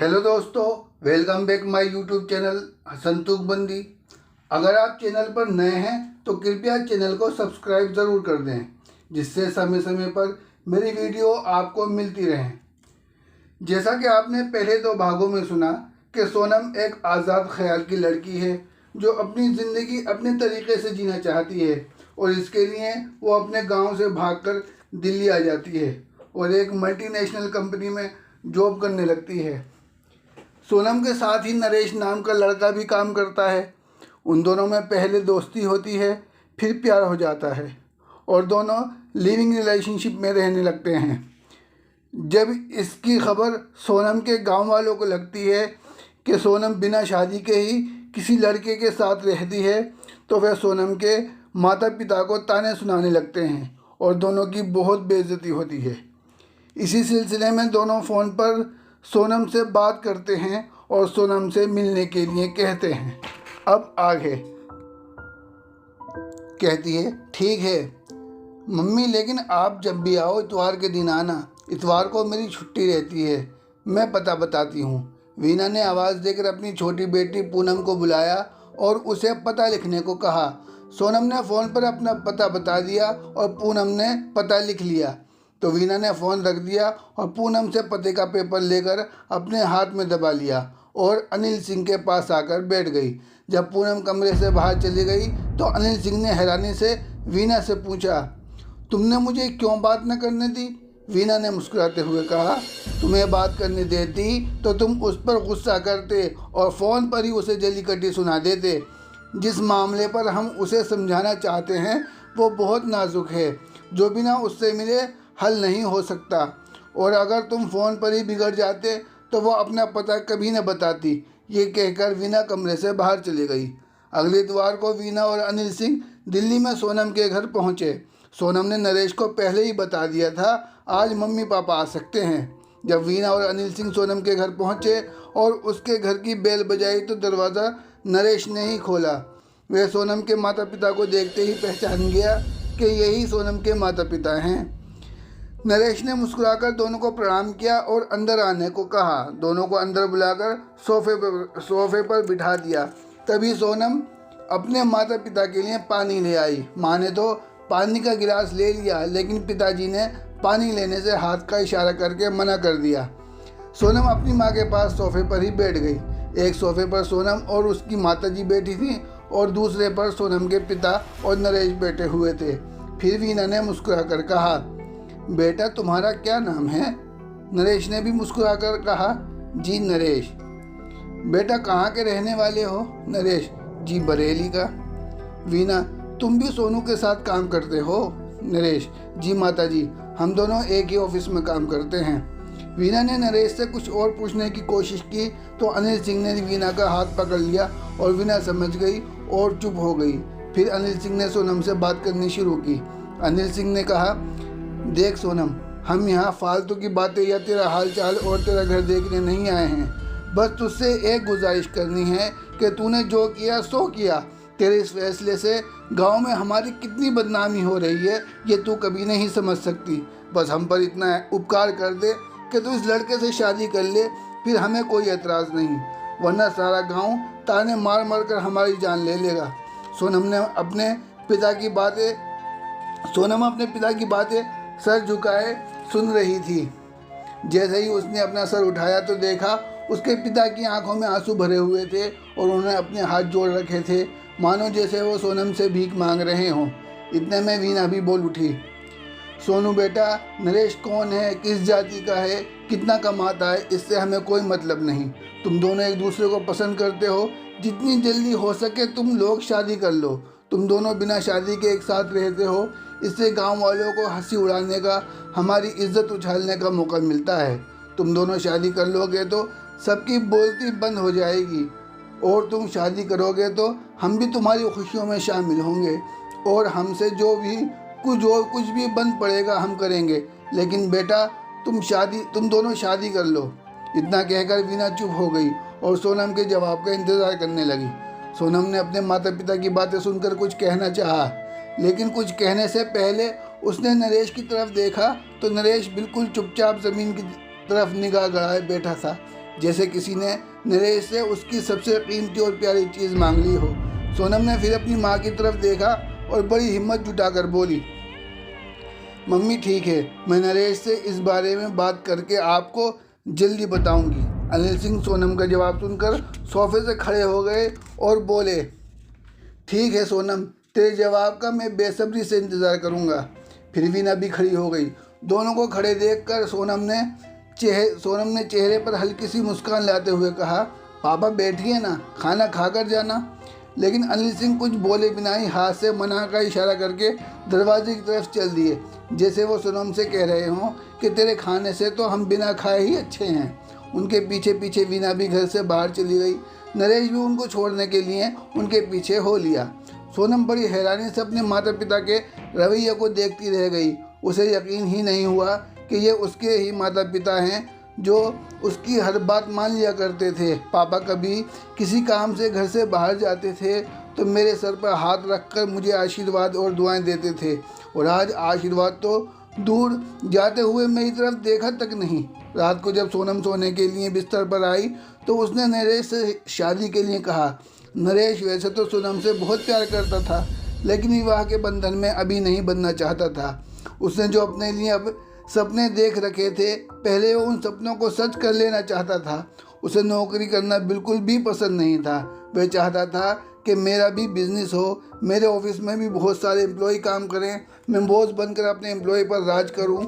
Hello दोस्तों, welcome back my YouTube channel संतूक बंदी। अगर आप चैनल पर नए हैं तो कृपया चैनल को सब्सक्राइब ज़रूर कर दें, जिससे समय समय पर मेरी वीडियो आपको मिलती रहें। जैसा कि आपने पहले 2 भागों में सुना कि सोनम एक आज़ाद ख्याल की लड़की है जो अपनी ज़िंदगी अपने तरीके से जीना चाहती है और इसके लिए वो अपने गांव से भागकर दिल्ली आ जाती है और एक मल्टीनेशनल कंपनी में जॉब करने लगती है। सोनम के साथ ही नरेश नाम का लड़का भी काम करता है। उन दोनों में पहले दोस्ती होती है, फिर प्यार हो जाता है और दोनों लिविंग रिलेशनशिप में रहने लगते हैं। जब इसकी खबर सोनम के गांव वालों को लगती है कि सोनम बिना शादी के ही किसी लड़के के साथ रहती है, तो वह सोनम के माता पिता को ताने सुनाने लगते हैं और दोनों की बहुत बेइज्जती होती है। इसी सिलसिले में दोनों फ़ोन पर सोनम से बात करते हैं और सोनम से मिलने के लिए कहते हैं। अब आगे कहती है, ठीक है मम्मी, लेकिन आप जब भी आओ इतवार के दिन आना। इतवार को मेरी छुट्टी रहती है, मैं पता बताती हूँ। वीना ने आवाज़ देकर अपनी छोटी बेटी पूनम को बुलाया और उसे पता लिखने को कहा। सोनम ने फ़ोन पर अपना पता बता दिया और पूनम ने पता लिख लिया। तो वीना ने फ़ोन रख दिया और पूनम से पते का पेपर लेकर अपने हाथ में दबा लिया और अनिल सिंह के पास आकर बैठ गई। जब पूनम कमरे से बाहर चली गई तो अनिल सिंह ने हैरानी से वीना से पूछा, तुमने मुझे क्यों बात न करने दी? वीना ने मुस्कुराते हुए कहा, तुम्हें बात करने देती तो तुम उस पर गुस्सा करते और फ़ोन पर ही उसे जली कटी सुना देते। जिस मामले पर हम उसे समझाना चाहते हैं वो बहुत नाजुक है, जो बिना उससे मिले हल नहीं हो सकता। और अगर तुम फ़ोन पर ही बिगड़ जाते तो वो अपना पता कभी न बताती। ये कहकर वीना कमरे से बाहर चली गई। अगले इतवार को वीना और अनिल सिंह दिल्ली में सोनम के घर पहुंचे। सोनम ने नरेश को पहले ही बता दिया था आज मम्मी पापा आ सकते हैं। जब वीना और अनिल सिंह सोनम के घर पहुंचे और उसके घर की बेल बजाई तो दरवाज़ा नरेश ने ही खोला। वह सोनम के माता पिता को देखते ही पहचान गया कि यही सोनम के माता पिता हैं। नरेश ने मुस्कुराकर दोनों को प्रणाम किया और अंदर आने को कहा। दोनों को अंदर बुलाकर सोफे पर बिठा दिया। तभी सोनम अपने माता पिता के लिए पानी ले आई। माँ ने तो पानी का गिलास ले लिया, लेकिन पिताजी ने पानी लेने से हाथ का इशारा करके मना कर दिया। सोनम अपनी माँ के पास सोफे पर ही बैठ गई। एक सोफे पर सोनम और उसकी माताजी बैठी थी और दूसरे पर सोनम के पिता और नरेश बैठे हुए थे। फिर वीना ने मुस्कुराकर कहा, बेटा तुम्हारा क्या नाम है? नरेश ने भी मुस्कुराकर कहा, जी नरेश। बेटा कहाँ के रहने वाले हो? नरेश, जी बरेली का। वीना, तुम भी सोनू के साथ काम करते हो? नरेश, जी माताजी, हम दोनों एक ही ऑफिस में काम करते हैं। वीना ने नरेश से कुछ और पूछने की कोशिश की तो अनिल सिंह ने वीना का हाथ पकड़ लिया और वीना समझ गई और चुप हो गई। फिर अनिल सिंह ने सोनम से बात करनी शुरू की। अनिल सिंह ने कहा, देख सोनम, हम यहाँ फालतू की बातें या तेरा हाल चाल और तेरा घर देखने नहीं आए हैं। बस तुझसे एक गुजारिश करनी है कि तूने जो किया सो किया। तेरे इस फैसले से गांव में हमारी कितनी बदनामी हो रही है ये तू कभी नहीं समझ सकती। बस हम पर इतना उपकार कर दे कि तू इस लड़के से शादी कर ले, फिर हमें कोई एतराज़ नहीं, वरना सारा गाँव ताने मार मार कर हमारी जान ले लेगा। सोनम अपने पिता की बातें सर झुकाए सुन रही थी। जैसे ही उसने अपना सर उठाया तो देखा उसके पिता की आंखों में आंसू भरे हुए थे और उन्होंने अपने हाथ जोड़ रखे थे, मानो जैसे वो सोनम से भीख मांग रहे हों। इतने में वीना भी बोल उठी, सोनू बेटा, नरेश कौन है, किस जाति का है, कितना कमाता है, इससे हमें कोई मतलब नहीं। तुम दोनों एक दूसरे को पसंद करते हो, जितनी जल्दी हो सके तुम लोग शादी कर लो। तुम दोनों बिना शादी के एक साथ रहते हो, इससे गांव वालों को हंसी उड़ाने का, हमारी इज्जत उछालने का मौका मिलता है। तुम दोनों शादी कर लोगे तो सबकी बोलती बंद हो जाएगी और तुम शादी करोगे तो हम भी तुम्हारी खुशियों में शामिल होंगे और हमसे जो कुछ भी बंद पड़ेगा हम करेंगे। लेकिन बेटा तुम दोनों शादी कर लो। इतना कहकर वीना चुप हो गई और सोनम के जवाब का इंतज़ार करने लगी। सोनम ने अपने माता पिता की बातें सुनकर कुछ कहना चाहा, लेकिन कुछ कहने से पहले उसने नरेश की तरफ देखा तो नरेश बिल्कुल चुपचाप ज़मीन की तरफ निगाह गड़ाए बैठा था। जैसे किसी ने नरेश से उसकी सबसे कीमती और प्यारी चीज़ मांग ली हो। सोनम ने फिर अपनी माँ की तरफ देखा और बड़ी हिम्मत जुटाकर बोली, मम्मी ठीक है, मैं नरेश से इस बारे में बात करके आपको जल्दी बताऊंगी। अनिल सिंह सोनम का जवाब सुनकर सोफे से खड़े हो गए और बोले, ठीक है सोनम, तेरे जवाब का मैं बेसब्री से इंतज़ार करूंगा। फिर वीना भी खड़ी हो गई। दोनों को खड़े देखकर सोनम ने चेहरे पर हल्की सी मुस्कान लाते हुए कहा, पापा बैठिए ना, खाना खाकर जाना। लेकिन अनिल सिंह कुछ बोले बिना ही हाथ से मना का इशारा करके दरवाजे की तरफ चल दिए, जैसे वो सोनम से कह रहे हों कि तेरे खाने से तो हम बिना खाए ही अच्छे हैं। उनके पीछे पीछे वीना भी घर से बाहर चली गई। नरेश भी उनको छोड़ने के लिए उनके पीछे हो लिया। सोनम बड़ी हैरानी से अपने माता पिता के रवैये को देखती रह गई। उसे यकीन ही नहीं हुआ कि ये उसके ही माता पिता हैं जो उसकी हर बात मान लिया करते थे। पापा कभी किसी काम से घर से बाहर जाते थे तो मेरे सर पर हाथ रखकर मुझे आशीर्वाद और दुआएं देते थे, और आज आशीर्वाद तो दूर, जाते हुए मेरी तरफ देखा तक नहीं। रात को जब सोनम सोने के लिए बिस्तर पर आई तो उसने नरेश से शादी के लिए कहा। नरेश वैसे तो सोनम से बहुत प्यार करता था, लेकिन विवाह के बंधन में अभी नहीं बंधना चाहता था। उसने जो अपने लिए अब सपने देख रखे थे, पहले वो उन सपनों को सच कर लेना चाहता था। उसे नौकरी करना बिल्कुल भी पसंद नहीं था। वह चाहता था कि मेरा भी बिजनेस हो, मेरे ऑफिस में भी बहुत सारे एम्प्लॉय काम करें, मैं बॉस बनकर अपने एम्प्लॉय पर राज करूं।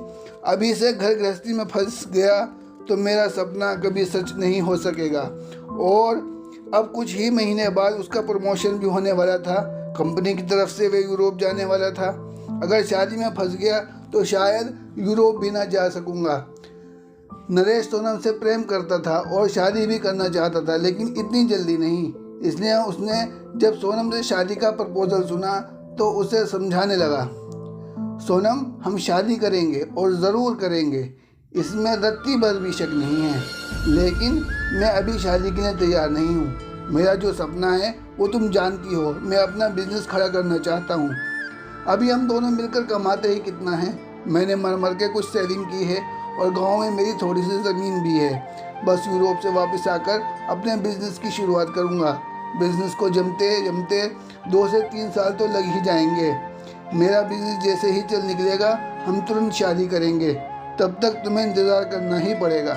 अभी से घर गृहस्थी में फंस गया तो मेरा सपना कभी सच नहीं हो सकेगा। और अब कुछ ही महीने बाद उसका प्रमोशन भी होने वाला था। कंपनी की तरफ से वह यूरोप जाने वाला था। अगर शादी में फंस गया तो शायद यूरोप भी ना जा सकूंगा। नरेश सोनम से प्रेम करता था और शादी भी करना चाहता था, लेकिन इतनी जल्दी नहीं। इसलिए उसने जब सोनम से शादी का प्रपोजल सुना तो उसे समझाने लगा, सोनम हम शादी करेंगे और ज़रूर करेंगे, इसमें रत्ती भर भी शक नहीं है, लेकिन मैं अभी शादी के लिए तैयार नहीं हूँ। मेरा जो सपना है वो तुम जानती हो, मैं अपना बिजनेस खड़ा करना चाहता हूँ। अभी हम दोनों मिलकर कमाते ही कितना है। मैंने मर मर के कुछ सेविंग की है और गांव में मेरी थोड़ी सी ज़मीन भी है। बस यूरोप से वापस आकर अपने बिजनेस की शुरुआत करूंगा। बिजनेस को जमते जमते 2 से 3 साल तो लग ही जाएंगे। मेरा बिजनेस जैसे ही चल निकलेगा हम तुरंत शादी करेंगे। तब तक तुम्हें इंतज़ार करना ही पड़ेगा।